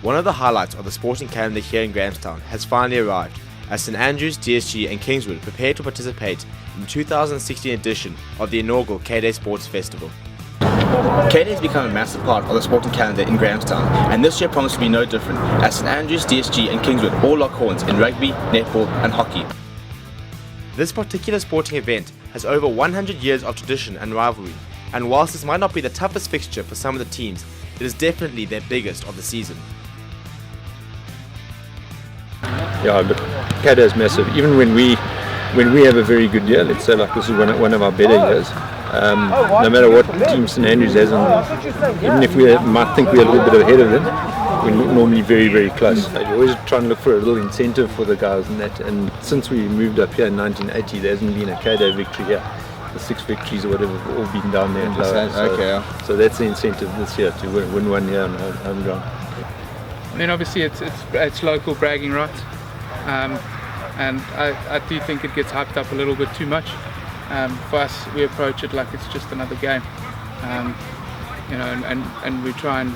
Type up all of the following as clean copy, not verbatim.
One of the highlights of the sporting calendar here in Grahamstown has finally arrived, as St Andrews, DSG and Kingswood prepare to participate in the 2016 edition of the inaugural K-Day Sports Festival. K-Day has become a massive part of the sporting calendar in Grahamstown, and this year promises to be no different, as St Andrews, DSG and Kingswood all lock horns in rugby, netball and hockey. This particular sporting event has over 100 years of tradition and rivalry, and whilst this might not be the toughest fixture for some of the teams, it is definitely their biggest of the season. Yeah, look, K-Day is massive. Even when we have a very good year, let's say like this is one of our better years, no matter what team St Andrews has, and even if we might think we're a little bit ahead of them, we're normally very, very close. We always try and look for a little incentive for the guys and that. And since we moved up here in 1980, there hasn't been a K-Day victory here. The 6 victories or whatever have all been down there in Lower. So that's the incentive this year, to win one year on home ground. I mean, obviously it's local bragging rights, and I do think it gets hyped up a little bit too much. For us, we approach it like it's just another game, and we try and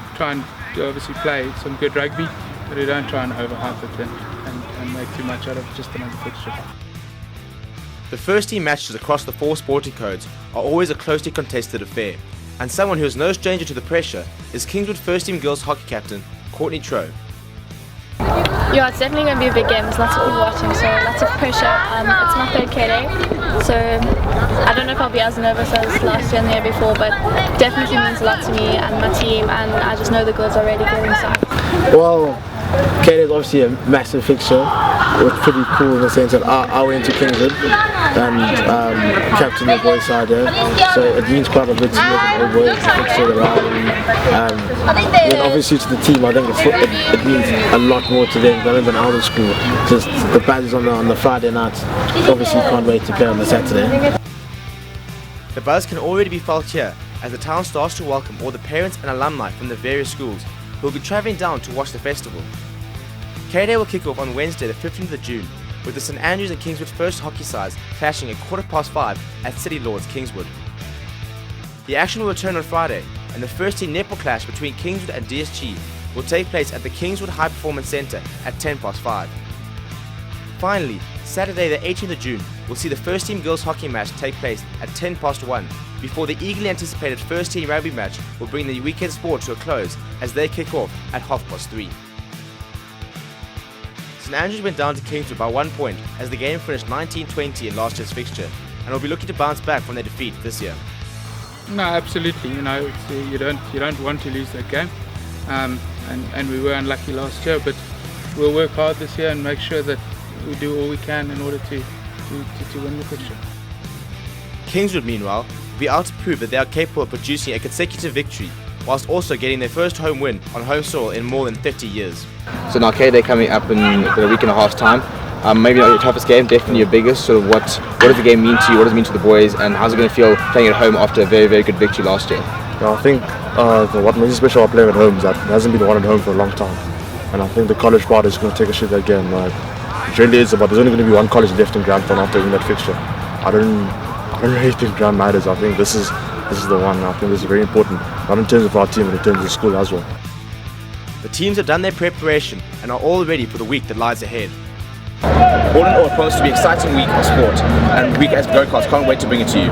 obviously play some good rugby, but we don't try and overhype it and make too much out of just another fixture. The first team matches across the 4 sporting codes are always a closely contested affair, and someone who is no stranger to the pressure is Kingswood first team girls hockey captain Courtney Trow. Yeah, it's definitely going to be a big game. There's lots of people watching, so lots of pressure. It's my third K-Day, so I don't know if I'll be as nervous as last year and the year before, but definitely means a lot to me and my team, and I just know the girls are ready getting inside. Well, K-Day is obviously a massive fixture. It's pretty cool in the sense that I went to Kingswood and captain the boys side there, so it means quite a bit to me as an old boys fixture, the rivalry. Then obviously to the team, I think it means a lot more to them than out of school. Just the badges on the Friday night. Obviously can't wait to play on the Saturday. The buzz can already be felt here as the town starts to welcome all the parents and alumni from the various schools who will be travelling down to watch the festival. K-Day will kick off on Wednesday the 15th of June, with the St Andrews and Kingswood first hockey sides clashing at 5:15 at City Lords, Kingswood. The action will return on Friday, and the first team netball clash between Kingswood and DSG will take place at the Kingswood High Performance Centre at 5:10. Finally, Saturday the 18th of June will see the first team girls hockey match take place at 1:10, before the eagerly anticipated first team rugby match will bring the weekend sport to a close as they kick off at 3:30. St Andrews went down to Kingswood by 1 point as the game finished 19-20 in last year's fixture, and will be looking to bounce back from their defeat this year. No, absolutely. You don't want to lose that game, and we were unlucky last year, but we'll work hard this year and make sure that we do all we can in order to win the fixture. Kingswood, meanwhile, will be out to prove that they are capable of producing a consecutive victory, whilst also getting their first home win on home soil in more than 50 years. So now K-Day coming up in a week and a half's time. Maybe not your toughest game, definitely your biggest. Sort of what does the game mean to you? What does it mean to the boys? And how's it going to feel playing at home after a very, very good victory last year? Yeah, I think what makes it special about playing at home is that it hasn't been won at home for a long time. And I think the college part is going to take a shit again. It really is about, there's only going to be one college left in Grahamstown after winning that fixture. I don't really think Graham matters. I think this is the one. I think this is very important, not in terms of our team, but in terms of the school as well. The teams have done their preparation and are all ready for the week that lies ahead. All in all, it promises to be an exciting week of sport, and we as Grocotts can't wait to bring it to you.